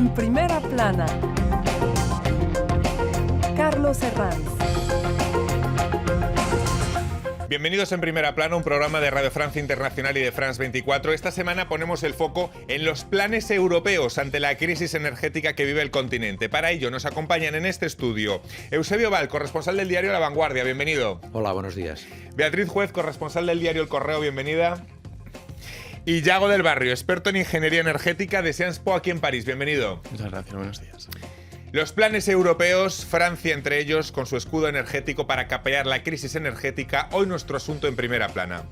En primera plana, Carlos Herranz. Bienvenidos en Primera Plana, un programa de Radio Francia Internacional y de France 24. Esta semana ponemos el foco en los planes europeos ante la crisis energética que vive el continente. Para ello nos acompañan en este estudio Eusebio Val, corresponsal del diario La Vanguardia. Bienvenido. Hola, buenos días. Beatriz Juez, corresponsal del diario El Correo. Bienvenida. Y Yago del Barrio, experto en ingeniería energética de Sciences Po aquí en París. Bienvenido. Muchas gracias, buenos días. Los planes europeos, Francia entre ellos, con su escudo energético para capear la crisis energética, hoy nuestro asunto en primera plana.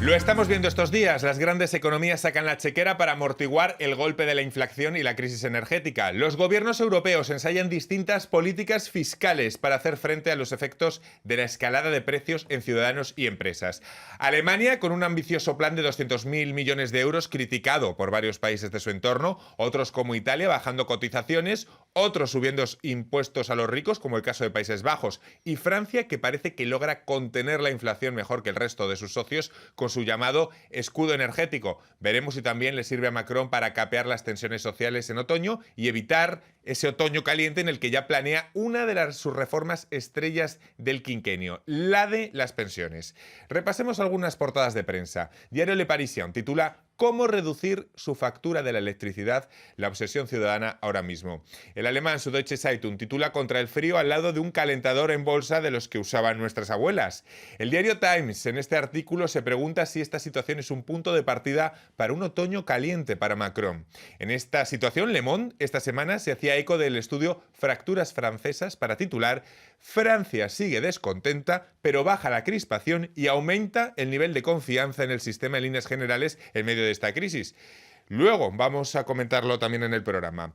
Lo estamos viendo estos días. Las grandes economías sacan la chequera para amortiguar el golpe de la inflación y la crisis energética. Los gobiernos europeos ensayan distintas políticas fiscales para hacer frente a los efectos de la escalada de precios en ciudadanos y empresas. Alemania, con un ambicioso plan de 200.000 millones de euros, criticado por varios países de su entorno, otros como Italia bajando cotizaciones, otros subiendo impuestos a los ricos, como el caso de Países Bajos, y Francia, que parece que logra contener la inflación mejor que el resto de sus socios con su llamado escudo energético. Veremos si también le sirve a Macron para capear las tensiones sociales en otoño y evitar ese otoño caliente en el que ya planea una de sus reformas estrellas del quinquenio, la de las pensiones. Repasemos algunas portadas de prensa. Diario Le Parisien titula ¿Cómo reducir su factura de la electricidad? La obsesión ciudadana ahora mismo. El alemán Süddeutsche Zeitung titula Contra el frío al lado de un calentador en bolsa de los que usaban nuestras abuelas. El diario Times en este artículo se pregunta si esta situación es un punto de partida para un otoño caliente para Macron. En esta situación, Le Monde esta semana se hacía eco del estudio Fracturas francesas para titular Francia sigue descontenta, pero baja la crispación y aumenta el nivel de confianza en el sistema en líneas generales en medio de esta crisis. Luego vamos a comentarlo también en el programa.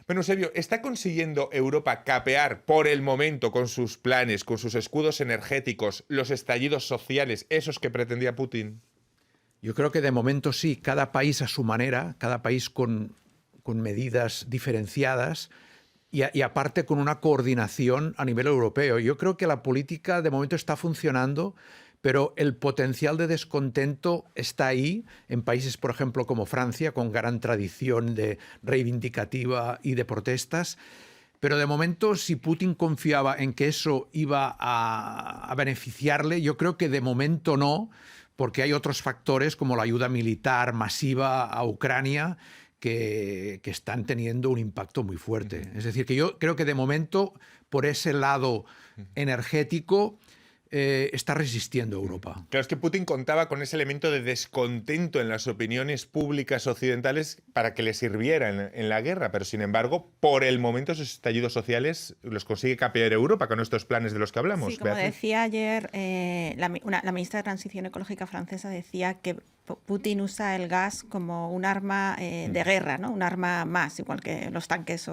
Bueno, Eusebio, ¿está consiguiendo Europa capear por el momento con sus planes, con sus escudos energéticos, los estallidos sociales, esos que pretendía Putin? Yo creo que de momento sí, cada país a su manera, cada país con medidas diferenciadas y aparte con una coordinación a nivel europeo. Yo creo que la política de momento está funcionando, pero el potencial de descontento está ahí en países, por ejemplo, como Francia, con gran tradición de reivindicativa y de protestas. Pero de momento, si Putin confiaba en que eso iba a beneficiarle, yo creo que de momento no, porque hay otros factores como la ayuda militar masiva a Ucrania que están teniendo un impacto muy fuerte. Es decir, que yo creo que de momento, por ese lado energético, está resistiendo Europa. Claro, es que Putin contaba con ese elemento de descontento en las opiniones públicas occidentales para que le sirviera en la guerra, pero sin embargo, por el momento esos estallidos sociales los consigue capear Europa con estos planes de los que hablamos. Sí, como Beatriz. decía ayer, la ministra de Transición Ecológica francesa decía que Putin usa el gas como un arma de guerra, ¿no? Un arma más, igual que los tanques.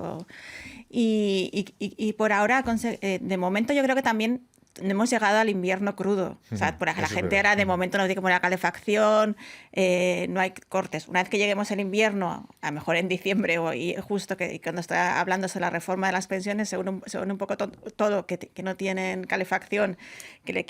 Y por ahora, de momento yo creo que también hemos llegado al invierno crudo. O sea, por la gente era, de momento no tiene como la calefacción, no hay cortes. Una vez que lleguemos al invierno, a lo mejor en diciembre y justo que cuando está hablándose de la reforma de las pensiones, se une un poco todo, que no tienen calefacción, que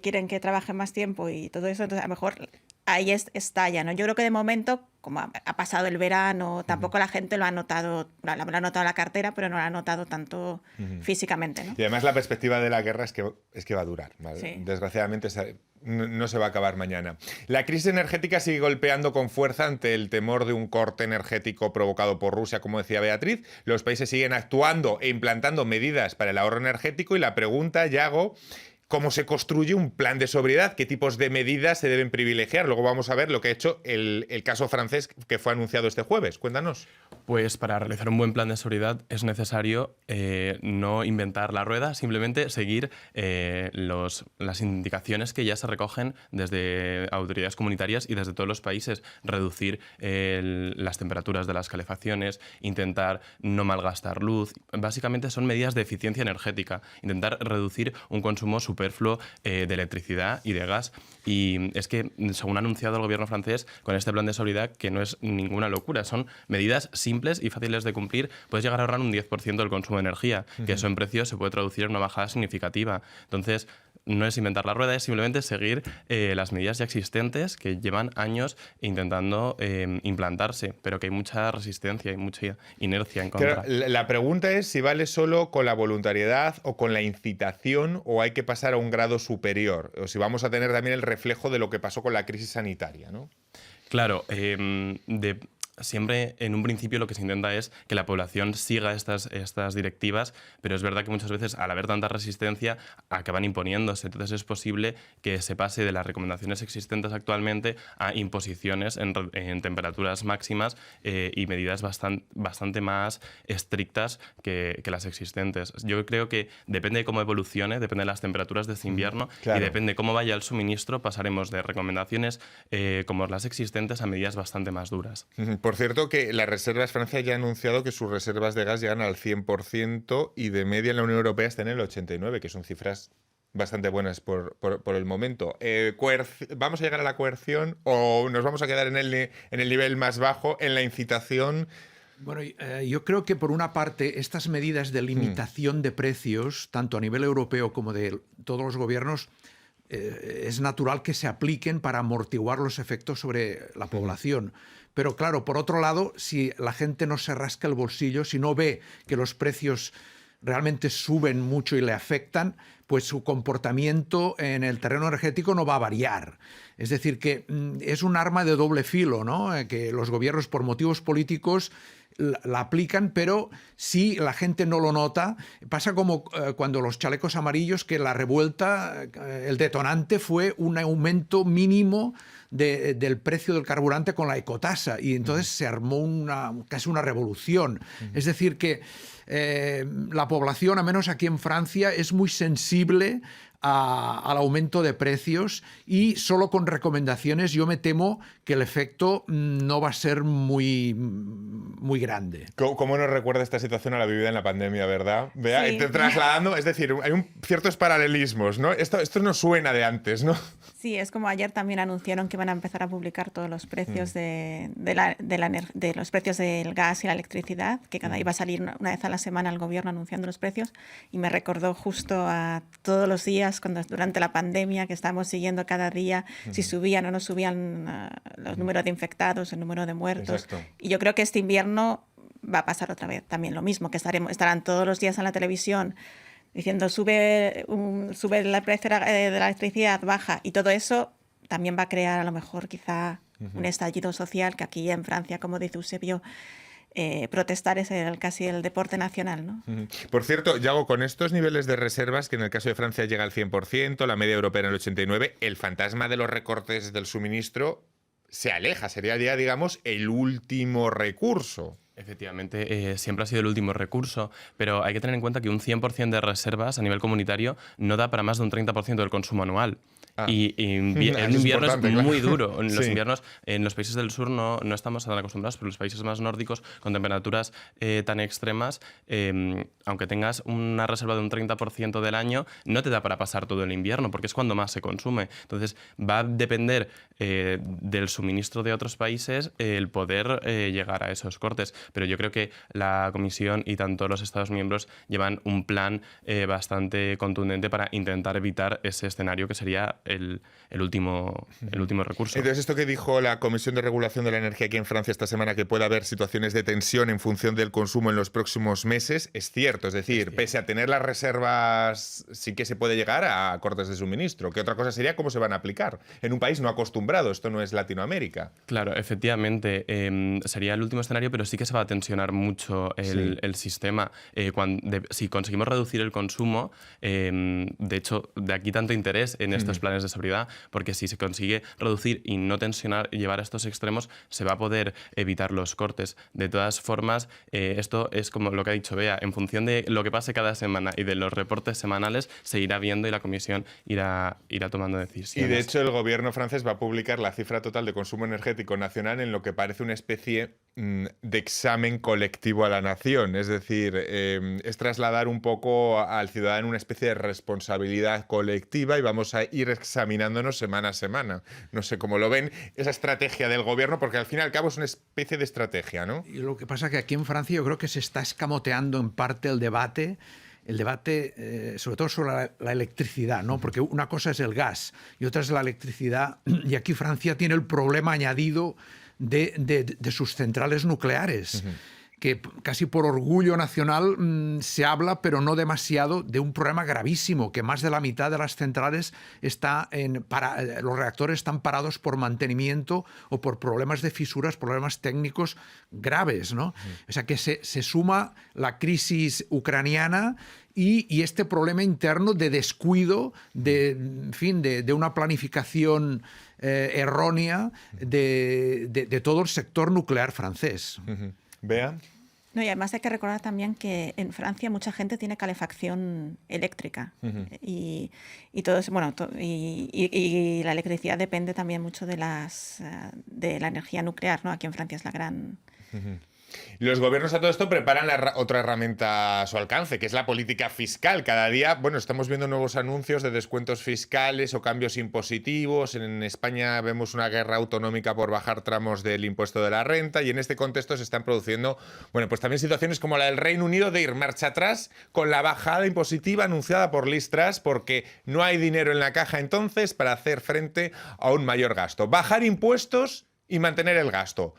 quieren que trabajen más tiempo y todo eso. Entonces, a lo mejor ahí estalla, ¿no? Yo creo que de momento, como ha pasado el verano, tampoco la gente lo ha notado, lo ha notado la cartera, pero no lo ha notado tanto físicamente, ¿no? Y además la perspectiva de la guerra es que va a durar, ¿vale? Sí. Desgraciadamente no se va a acabar mañana. La crisis energética sigue golpeando con fuerza ante el temor de un corte energético provocado por Rusia, como decía Beatriz. Los países siguen actuando e implantando medidas para el ahorro energético y la pregunta, Yago, ¿cómo se construye un plan de sobriedad? ¿Qué tipos de medidas se deben privilegiar? Luego vamos a ver lo que ha hecho el caso francés que fue anunciado este jueves. Cuéntanos. Pues para realizar un buen plan de sobriedad es necesario no inventar la rueda, simplemente seguir las indicaciones que ya se recogen desde autoridades comunitarias y desde todos los países. Reducir las temperaturas de las calefacciones, intentar no malgastar luz. Básicamente son medidas de eficiencia energética. Intentar reducir un consumo superfluo de electricidad y de gas. Y es que, según ha anunciado el gobierno francés, con este plan de sobriedad, que no es ninguna locura, son medidas simples y fáciles de cumplir, puedes llegar a ahorrar un 10% del consumo de energía, que eso en precios se puede traducir en una bajada significativa. Entonces, no es inventar la rueda, es simplemente seguir las medidas ya existentes que llevan años intentando implantarse, pero que hay mucha resistencia y mucha inercia en contra. Pero la pregunta es si vale solo con la voluntariedad o con la incitación, o hay que pasar a un grado superior, o si vamos a tener también el reflejo de lo que pasó con la crisis sanitaria, ¿no? Claro, siempre en un principio lo que se intenta es que la población siga estas directivas, pero es verdad que muchas veces al haber tanta resistencia acaban imponiéndose. Entonces es posible que se pase de las recomendaciones existentes actualmente a imposiciones en temperaturas máximas y medidas bastante más estrictas que las existentes. Yo creo que depende de cómo evolucione, depende de las temperaturas de este invierno claro. y depende de cómo vaya el suministro, pasaremos de recomendaciones como las existentes a medidas bastante más duras. Por cierto, que las reservas, Francia ya ha anunciado que sus reservas de gas llegan al 100% y de media en la Unión Europea están en el 89%, que son cifras bastante buenas por el momento. ¿Vamos a llegar a la coerción o nos vamos a quedar en el nivel más bajo, en la incitación? Bueno, yo creo que por una parte estas medidas de limitación de precios, tanto a nivel europeo como de todos los gobiernos, es natural que se apliquen para amortiguar los efectos sobre la población. Pero claro, por otro lado, si la gente no se rasca el bolsillo, si no ve que los precios realmente suben mucho y le afectan, pues su comportamiento en el terreno energético no va a variar. Es decir, que es un arma de doble filo, ¿no? Que los gobiernos por motivos políticos la aplican, pero si la gente no lo nota, pasa como cuando los chalecos amarillos, que la revuelta, el detonante fue un aumento mínimo del precio del carburante con la ecotasa, y entonces se armó casi una revolución. Es decir, que la población, al menos aquí en Francia, es muy sensible al aumento de precios, y solo con recomendaciones yo me temo que el efecto no va a ser muy grande. ¿Cómo nos recuerda esta situación a la vivida en la pandemia, verdad? Vea, Sí. trasladando, es decir, hay ciertos paralelismos, ¿no? Esto no suena de antes, ¿no? Sí, es como ayer también anunciaron que van a empezar a publicar todos los precios de los precios del gas y la electricidad, que iba a salir una vez a la semana el gobierno anunciando los precios, y me recordó justo a todos los días durante la pandemia, que estábamos siguiendo cada día si subían o no subían los números de infectados, el número de muertos. Exacto. Y yo creo que este invierno va a pasar otra vez también lo mismo, que estarán todos los días en la televisión diciendo sube el precio de la electricidad, baja, y todo eso también va a crear a lo mejor quizá un estallido social, que aquí en Francia, como dice Eusebio, protestar es casi el deporte nacional, ¿no? Por cierto, Yago, con estos niveles de reservas, que en el caso de Francia llega al 100%, la media europea en el 89%, el fantasma de los recortes del suministro se aleja, sería ya, digamos, el último recurso. Efectivamente, siempre ha sido el último recurso, pero hay que tener en cuenta que un 100% de reservas a nivel comunitario no da para más de un 30% del consumo anual. Y en invierno es muy duro. En los inviernos, en los países del sur no estamos tan acostumbrados, pero en los países más nórdicos, con temperaturas tan extremas, aunque tengas una reserva de un 30% del año, no te da para pasar todo el invierno, porque es cuando más se consume. Entonces, va a depender del suministro de otros países el poder llegar a esos cortes. Pero yo creo que la Comisión y tanto los Estados miembros llevan un plan bastante contundente para intentar evitar ese escenario que sería el último recurso. Entonces, esto que dijo la Comisión de Regulación de la Energía aquí en Francia esta semana, que puede haber situaciones de tensión en función del consumo en los próximos meses, es cierto. Es decir, pese a tener las reservas, sí que se puede llegar a cortes de suministro. ¿Qué otra cosa sería cómo se van a aplicar? En un país no acostumbrado, esto no es Latinoamérica. Claro, efectivamente, sería el último escenario, pero sí que se va a tensionar mucho el sistema. Si conseguimos reducir el consumo, de hecho, de aquí tanto interés en estos planes de seguridad, porque si se consigue reducir y no tensionar y llevar a estos extremos, se va a poder evitar los cortes. De todas formas, esto es como lo que ha dicho Bea, en función de lo que pase cada semana y de los reportes semanales, se irá viendo y la Comisión irá tomando decisiones. Y de hecho, el gobierno francés va a publicar la cifra total de consumo energético nacional en lo que parece una especie de examen colectivo a la nación. Es decir, es trasladar un poco al ciudadano una especie de responsabilidad colectiva, y vamos a ir examinándonos semana a semana. No sé cómo lo ven, esa estrategia del gobierno, porque al fin y al cabo es una especie de estrategia, ¿no? Y lo que pasa es que aquí en Francia yo creo que se está escamoteando en parte el debate el debate, sobre todo sobre la electricidad, ¿no? Porque una cosa es el gas y otra es la electricidad. Y aquí Francia tiene el problema añadido de sus centrales nucleares. Que casi por orgullo nacional se habla, pero no demasiado, de un problema gravísimo, que más de la mitad de las centrales los reactores están parados por mantenimiento o por problemas de fisuras, problemas técnicos graves, ¿no? O sea que se suma la crisis ucraniana y este problema interno de descuido, en fin, de una planificación errónea de todo el sector nuclear francés. Bea. No, y además hay que recordar también que en Francia mucha gente tiene calefacción eléctrica y todo eso, bueno, y la electricidad depende también mucho de la energía nuclear, ¿no? Aquí en Francia es la gran... Los gobiernos a todo esto preparan otra herramienta a su alcance, que es la política fiscal. Cada día, bueno, estamos viendo nuevos anuncios de descuentos fiscales o cambios impositivos. En España vemos una guerra autonómica por bajar tramos del impuesto de la renta y en este contexto se están produciendo, bueno, pues también situaciones como la del Reino Unido de ir marcha atrás con la bajada impositiva anunciada por Liz Truss porque no hay dinero en la caja entonces para hacer frente a un mayor gasto. Bajar impuestos y mantener el gasto.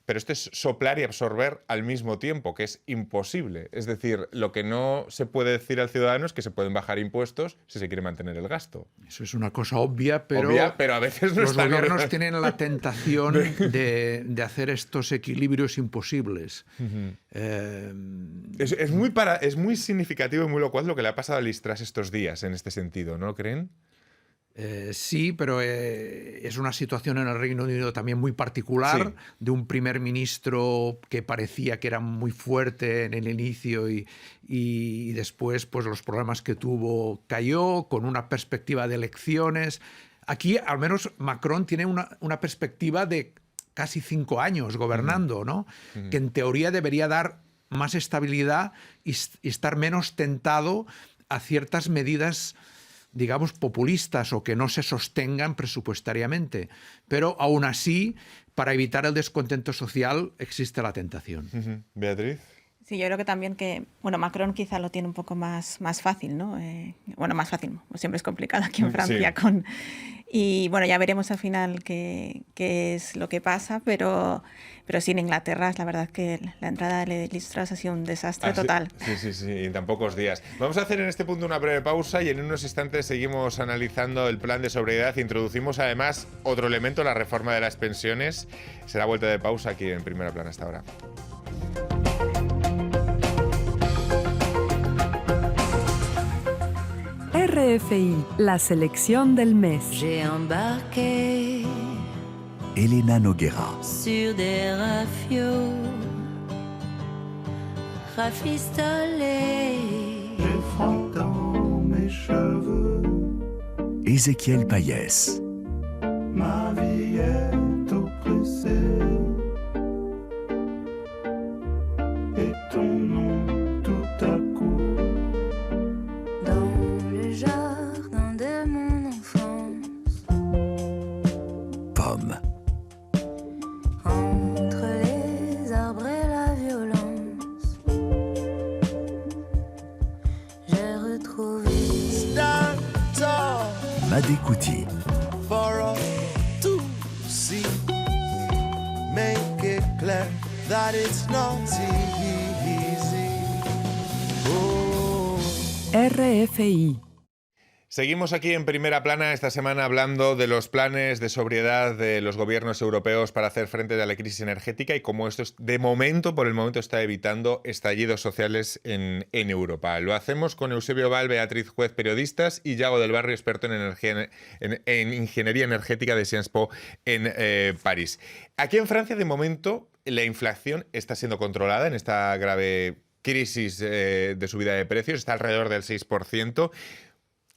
Pero esto es soplar y absorber al mismo tiempo, que es imposible. Es decir, lo que no se puede decir al ciudadano es que se pueden bajar impuestos si se quiere mantener el gasto. Eso es una cosa obvia, pero a veces no los está gobiernos tienen la tentación de hacer estos equilibrios imposibles. Es muy significativo y muy locuaz lo que le ha pasado a Liz Truss estos días en este sentido, ¿no creen? Sí, pero es una situación en el Reino Unido también muy particular, sí, de un primer ministro que parecía que era muy fuerte en el inicio y después pues los problemas que tuvo cayó, con una perspectiva de elecciones. Aquí al menos Macron tiene una perspectiva de casi 5 años gobernando, ¿no? Que en teoría debería dar más estabilidad y estar menos tentado a ciertas medidas, digamos, populistas o que no se sostengan presupuestariamente. Pero aún así, para evitar el descontento social, existe la tentación. Beatriz. Sí, yo creo que también bueno, Macron quizá lo tiene un poco más fácil, ¿no? Bueno, más fácil, siempre es complicado aquí en Francia. Sí. Y bueno, ya veremos al final qué es lo que pasa, pero sí, en Inglaterra la verdad que la entrada de Liz Truss ha sido un desastre total. Sí, en tan pocos días. Vamos a hacer en este punto una breve pausa y en unos instantes seguimos analizando el plan de sobriedad. Introducimos además otro elemento, la reforma de las pensiones. Será vuelta de pausa aquí en Primera Plana hasta ahora. RFI, la selección del mes. J'ai embarqué Elena Noguera. sur des rafiaux rafistolés. J'ai froid dans mes cheveux. Ézéchiel Payès. Ma vie est oppressée. Et ton nom tout à coup. Dans le jardin de mon enfance, Pomme. entre les arbres et la violence, j'ai retrouvé Madécouti. For all to see, make it clear that it's not easy. Oh. RFI. Seguimos aquí en Primera Plana esta semana hablando de los planes de sobriedad de los gobiernos europeos para hacer frente a la crisis energética y cómo esto por el momento está evitando estallidos sociales en Europa. Lo hacemos con Eusebio Val, Beatriz Juez, periodistas, y Yago del Barrio, experto en ingeniería energética de Sciences Po en París. Aquí en Francia, de momento, la inflación está siendo controlada en esta grave crisis de subida de precios, está alrededor del 6%.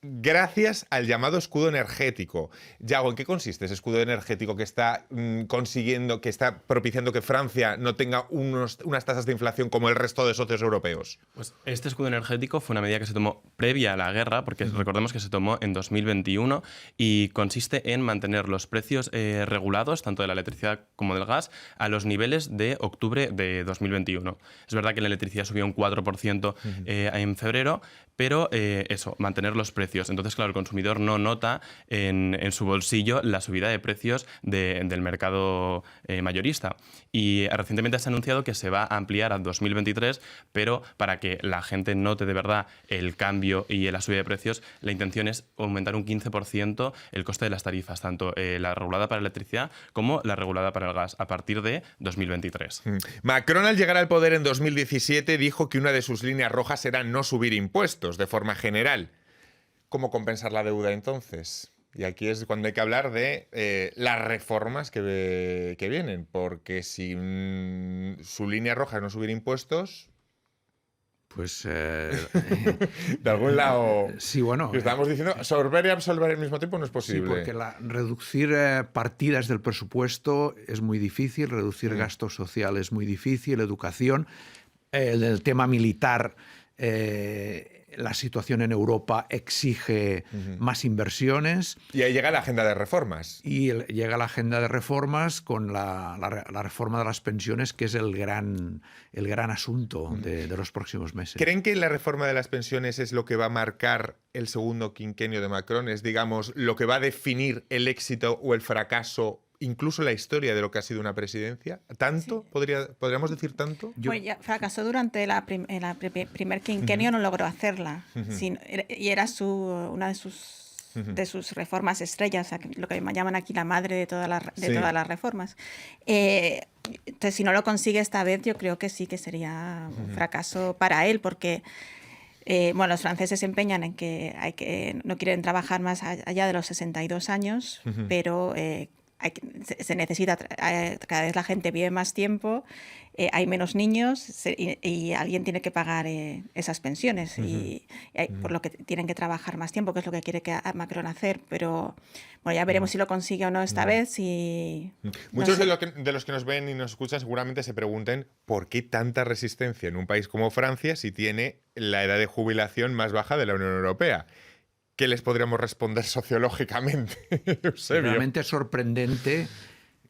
gracias al llamado escudo energético. Yago, ¿en qué consiste ese escudo energético que está consiguiendo, que está propiciando que Francia no tenga unas tasas de inflación como el resto de socios europeos? Pues este escudo energético fue una medida que se tomó previa a la guerra, porque recordemos que se tomó en 2021 y consiste en mantener los precios regulados, tanto de la electricidad como del gas, a los niveles de octubre de 2021. Es verdad que la electricidad subió un 4% en febrero, pero eso, mantener los precios. Entonces, claro, el consumidor no nota en su bolsillo la subida de precios del mercado mayorista. Y recientemente se ha anunciado que se va a ampliar a 2023, pero para que la gente note de verdad el cambio y la subida de precios, la intención es aumentar un 15% el coste de las tarifas, tanto la regulada para la electricidad como la regulada para el gas, a partir de 2023. Macron, al llegar al poder en 2017, dijo que una de sus líneas rojas era no subir impuestos de forma general. ¿Cómo compensar la deuda entonces? Y aquí es cuando hay que hablar de las reformas que vienen, porque si su línea roja es no subir impuestos, Pues de algún lado, sí, bueno, estamos diciendo, absorber y absolver al mismo tiempo no es sí, posible. porque reducir partidas del presupuesto es muy difícil, reducir gasto social es muy difícil, educación, el tema militar. La situación en Europa exige más inversiones. Y ahí llega la agenda de reformas. Y llega la agenda de reformas con la reforma de las pensiones, que es el gran asunto de los próximos meses. ¿Creen que la reforma de las pensiones es lo que va a marcar el segundo quinquenio de Macron? Es, digamos, lo que va a definir el éxito o el fracaso, incluso la historia de lo que ha sido una presidencia? ¿Tanto? Sí. ¿Podríamos decir tanto? Pues ya fracasó durante primer quinquenio, no logró hacerla. Y era una de sus reformas estrellas, o sea, lo que llaman aquí la madre de todas las reformas. Entonces, si no lo consigue esta vez, yo creo que sí que sería un fracaso para él, porque bueno, los franceses se empeñan en que no quieren trabajar más allá de los 62 años, pero se necesita, cada vez la gente vive más tiempo, hay menos niños y alguien tiene que pagar esas pensiones por lo que tienen que trabajar más tiempo, que es lo que quiere Macron hacer, pero bueno, ya veremos si lo consigue o no esta vez. Muchos de los que nos ven y nos escuchan seguramente se pregunten por qué tanta resistencia en un país como Francia si tiene la edad de jubilación más baja de la Unión Europea. ¿Qué les podríamos responder sociológicamente, Eusebio? Realmente es sorprendente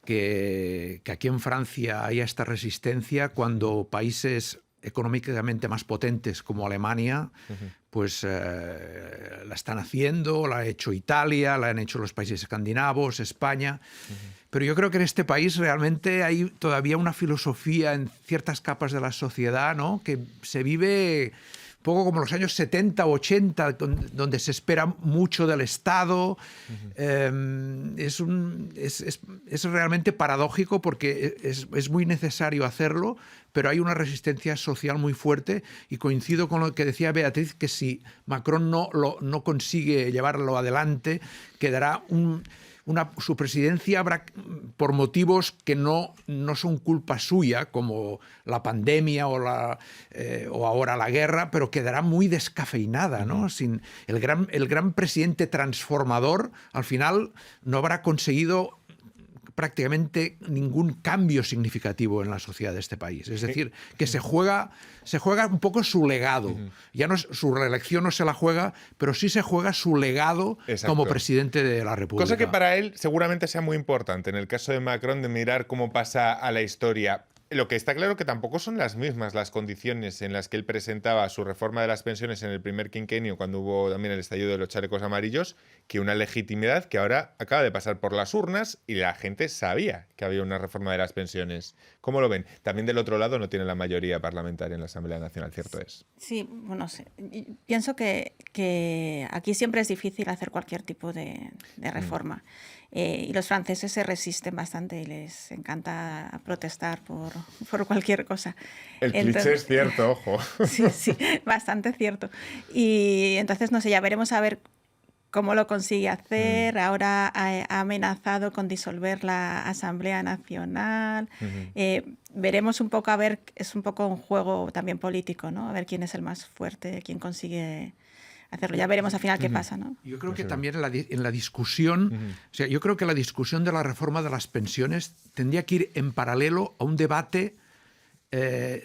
que aquí en Francia haya esta resistencia cuando países económicamente más potentes como Alemania pues la están haciendo, la ha hecho Italia, la han hecho los países escandinavos, España. Pero yo creo que en este país realmente hay todavía una filosofía en ciertas capas de la sociedad, ¿no?, que se vive poco como los años 70 o 80, donde se espera mucho del Estado. Es realmente paradójico porque es muy necesario hacerlo, pero hay una resistencia social muy fuerte y coincido con lo que decía Beatriz, que si Macron no consigue llevarlo adelante, quedará su presidencia habrá, por motivos que no son culpa suya, como la pandemia o ahora la guerra, pero quedará muy descafeinada, ¿no? Sin el gran presidente transformador, al final no habrá conseguido prácticamente ningún cambio significativo en la sociedad de este país. Es decir, que se juega un poco su legado. Ya su reelección no se la juega, pero sí se juega su legado. Exacto. Como presidente de la República. Cosa que para él seguramente sea muy importante. En el caso de Macron, de mirar cómo pasa a la historia. Lo que está claro que tampoco son las mismas las condiciones en las que él presentaba su reforma de las pensiones en el primer quinquenio, cuando hubo también el estallido de los chalecos amarillos, que una legitimidad que ahora acaba de pasar por las urnas y la gente sabía que había una reforma de las pensiones. ¿Cómo lo ven? También del otro lado no tiene la mayoría parlamentaria en la Asamblea Nacional, ¿cierto es? Sí, bueno, pienso que aquí siempre es difícil hacer cualquier tipo de reforma. Y los franceses se resisten bastante y les encanta protestar por cualquier cosa. Cliché es cierto, ojo. Sí, bastante cierto. Y entonces, no sé, ya veremos a ver cómo lo consigue hacer. Ahora ha amenazado con disolver la Asamblea Nacional. Veremos un poco, a ver, es un poco un juego también político, ¿no? A ver quién es el más fuerte, quién consigue hacerlo. Ya veremos al final qué pasa, ¿no? Yo creo que también en la discusión, o sea, yo creo que la discusión de la reforma de las pensiones tendría que ir en paralelo a un debate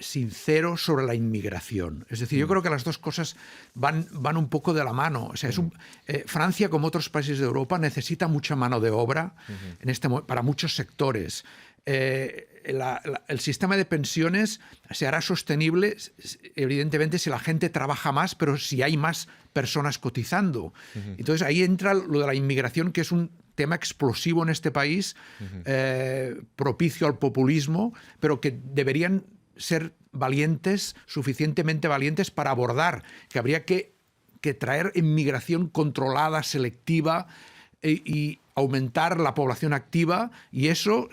sincero sobre la inmigración. Es decir, yo creo que las dos cosas van un poco de la mano. O sea, Francia, como otros países de Europa, necesita mucha mano de obra para muchos sectores. El sistema de pensiones se hará sostenible, evidentemente, si la gente trabaja más, pero si hay más personas cotizando. Entonces ahí entra lo de la inmigración, que es un tema explosivo en este país, propicio al populismo, pero que deberían ser valientes, suficientemente valientes para abordar, que habría que traer inmigración controlada, selectiva, y aumentar la población activa, y eso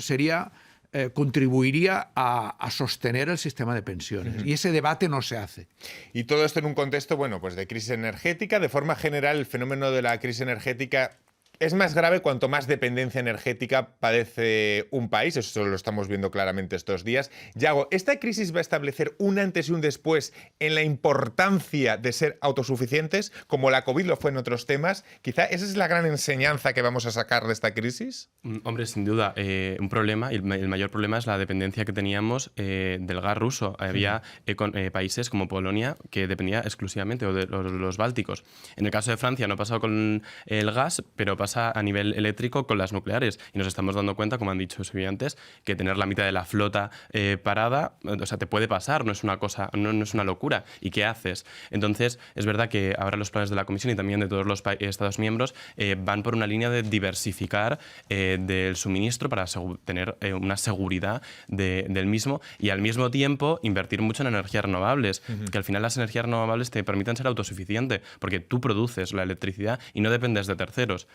contribuiría a sostener el sistema de pensiones. Y ese debate no se hace. Y todo esto en un contexto, bueno, pues de crisis energética. De forma general, el fenómeno de la crisis energética es más grave cuanto más dependencia energética padece un país. Eso lo estamos viendo claramente estos días. Yago, ¿esta crisis va a establecer un antes y un después en la importancia de ser autosuficientes, como la COVID lo fue en otros temas? Quizá esa es la gran enseñanza que vamos a sacar de esta crisis. Hombre, sin duda, un problema, y el mayor problema es la dependencia que teníamos del gas ruso. Había países como Polonia que dependía exclusivamente, o de los bálticos. En el caso de Francia no ha pasado con el gas, pero pasa a nivel eléctrico con las nucleares. Y nos estamos dando cuenta, como han dicho los estudiantes, que tener la mitad de la flota parada, o sea, te puede pasar, no es una cosa, no es una locura. ¿Y qué haces? Entonces, es verdad que ahora los planes de la Comisión y también de todos los Estados miembros van por una línea de diversificar del suministro para tener una seguridad del mismo, y al mismo tiempo invertir mucho en energías renovables, que al final las energías renovables te permitan ser autosuficiente, porque tú produces la electricidad y no dependes de terceros.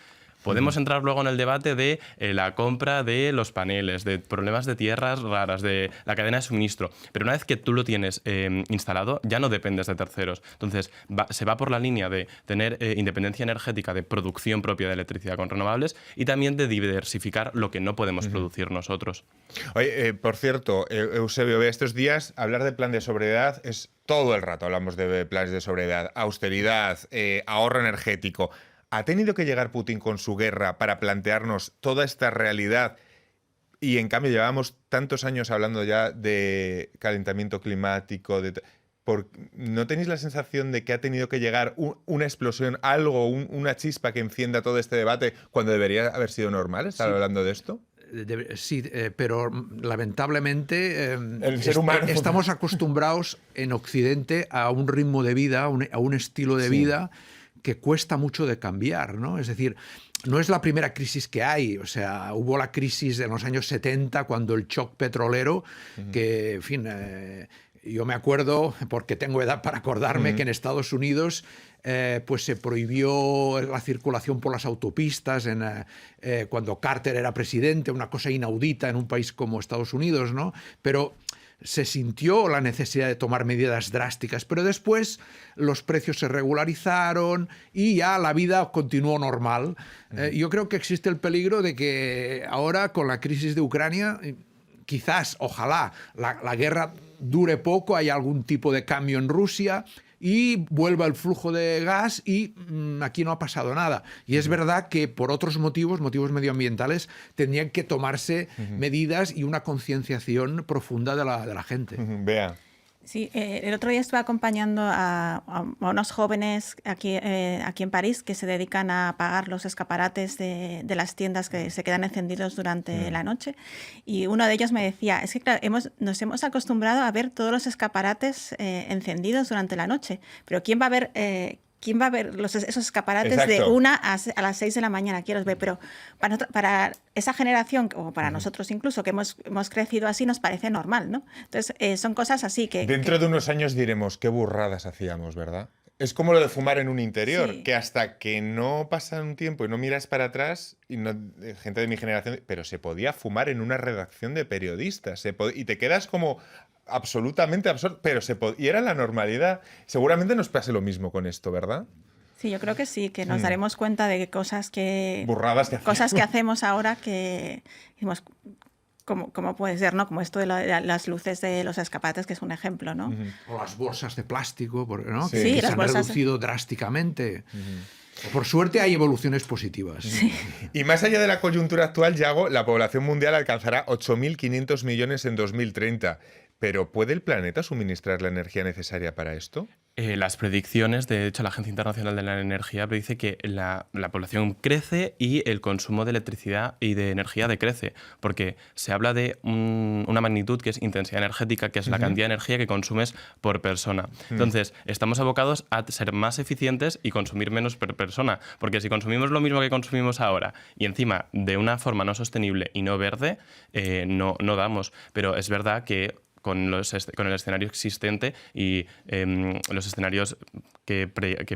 Podemos entrar luego en el debate de la compra de los paneles, de problemas de tierras raras, de la cadena de suministro. Pero una vez que tú lo tienes instalado, ya no dependes de terceros. Entonces, se va por la línea de tener independencia energética, de producción propia de electricidad con renovables, y también de diversificar lo que no podemos producir nosotros. Oye, por cierto, Eusebio, estos días hablar de plan de sobriedad es todo el rato. Hablamos de planes de sobriedad, austeridad, ahorro energético. ¿Ha tenido que llegar Putin con su guerra para plantearnos toda esta realidad? Y en cambio llevamos tantos años hablando ya de calentamiento climático. ¿No tenéis la sensación de que ha tenido que llegar una explosión, algo, una chispa que encienda todo este debate cuando debería haber sido normal estar hablando de esto? Sí, pero lamentablemente el ser humano estamos acostumbrados en Occidente a un ritmo de vida, a un estilo de vida que cuesta mucho de cambiar, ¿no? Es decir, no es la primera crisis que hay. O sea, hubo la crisis en los años 70, cuando el shock petrolero, que, en fin, yo me acuerdo, porque tengo edad para acordarme, que en Estados Unidos pues se prohibió la circulación por las autopistas cuando Carter era presidente, una cosa inaudita en un país como Estados Unidos, ¿no? Pero se sintió la necesidad de tomar medidas drásticas, pero después los precios se regularizaron y ya la vida continuó normal. Yo creo que existe el peligro de que ahora, con la crisis de Ucrania, quizás, ojalá, la guerra dure poco, haya algún tipo de cambio en Rusia y vuelva el flujo de gas y aquí no ha pasado nada. Y es verdad que por otros motivos medioambientales, tendrían que tomarse medidas y una concienciación profunda de la gente. Vea. Sí, el otro día estuve acompañando a unos jóvenes aquí en París que se dedican a apagar los escaparates de las tiendas que se quedan encendidos durante la noche. Y uno de ellos me decía, es que claro, nos hemos acostumbrado a ver todos los escaparates encendidos durante la noche, pero ¿quién va a ver esos escaparates de 1 a las 6 de la mañana? ¿Quién los ve? Pero para esa generación, o para nosotros incluso, que hemos crecido así, nos parece normal, ¿no? Entonces, son cosas así que... Dentro de unos años diremos qué burradas hacíamos, ¿verdad? Es como lo de fumar en un interior, que hasta que no pasa un tiempo y no miras para atrás, y gente de mi generación, pero se podía fumar en una redacción de periodistas, y te quedas como... absolutamente absurdo, pero y era la normalidad. Seguramente nos pase lo mismo con esto, ¿verdad? Sí, yo creo que sí, que nos daremos cuenta de cosas que... burradas que cosas que hacemos ahora que... Decimos, como puede ser, ¿no? Como esto de las luces de los escaparates, que es un ejemplo, ¿no? O las bolsas de plástico, ¿no? Sí. que Sí, se las han bolsas. reducido drásticamente. Por suerte hay evoluciones positivas. Y más allá de la coyuntura actual, Yago, la población mundial alcanzará 8.500 millones en 2030. ¿Pero puede el planeta suministrar la energía necesaria para esto? Las predicciones, de hecho, la Agencia Internacional de la Energía predice que la población crece y el consumo de electricidad y de energía decrece, porque se habla de una magnitud que es intensidad energética, que es la cantidad de energía que consumes por persona. Entonces, estamos abocados a ser más eficientes y consumir menos por persona, porque si consumimos lo mismo que consumimos ahora y encima de una forma no sostenible y no verde, no damos. Pero es verdad que con el escenario existente y los escenarios que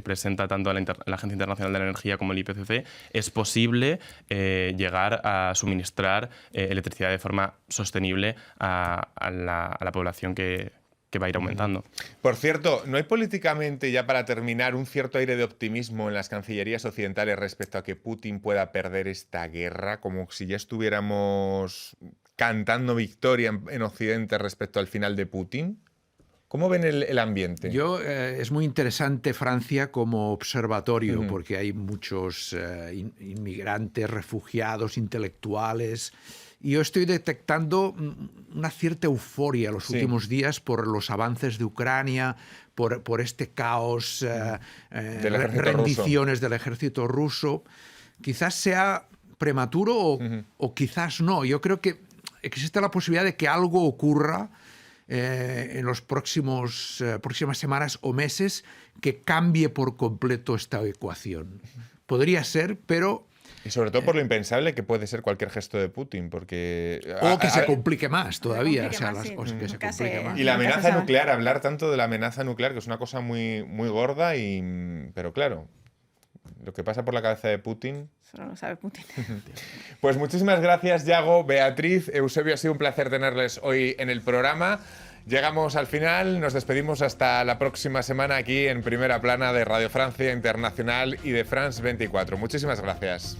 presenta tanto la Agencia Internacional de la Energía como el IPCC, es posible llegar a suministrar electricidad de forma sostenible a la población que va a ir aumentando. Por cierto, ¿no hay políticamente, ya para terminar, un cierto aire de optimismo en las cancillerías occidentales respecto a que Putin pueda perder esta guerra? Como si ya estuviéramos cantando victoria en Occidente respecto al final de Putin. ¿Cómo ven el ambiente? Es muy interesante Francia como observatorio, porque hay muchos inmigrantes, refugiados, intelectuales. Y yo estoy detectando una cierta euforia los últimos días por los avances de Ucrania, por este caos, rendiciones del ejército ruso. Quizás sea prematuro o quizás no. Yo creo que existe la posibilidad de que algo ocurra en los próximas semanas o meses que cambie por completo esta ecuación. Podría ser, pero... Y sobre todo por lo impensable que puede ser cualquier gesto de Putin, porque... O que se complique más todavía. Que se complique más. Y la amenaza nuclear, hablar tanto de la amenaza nuclear, que es una cosa muy, muy gorda, pero claro, lo que pasa por la cabeza de Putin... Solo lo sabe Putin. Pues muchísimas gracias, Yago, Beatriz, Eusebio, ha sido un placer tenerles hoy en el programa. Llegamos al final, nos despedimos hasta la próxima semana aquí en Primera Plana de Radio Francia Internacional y de France 24. Muchísimas gracias.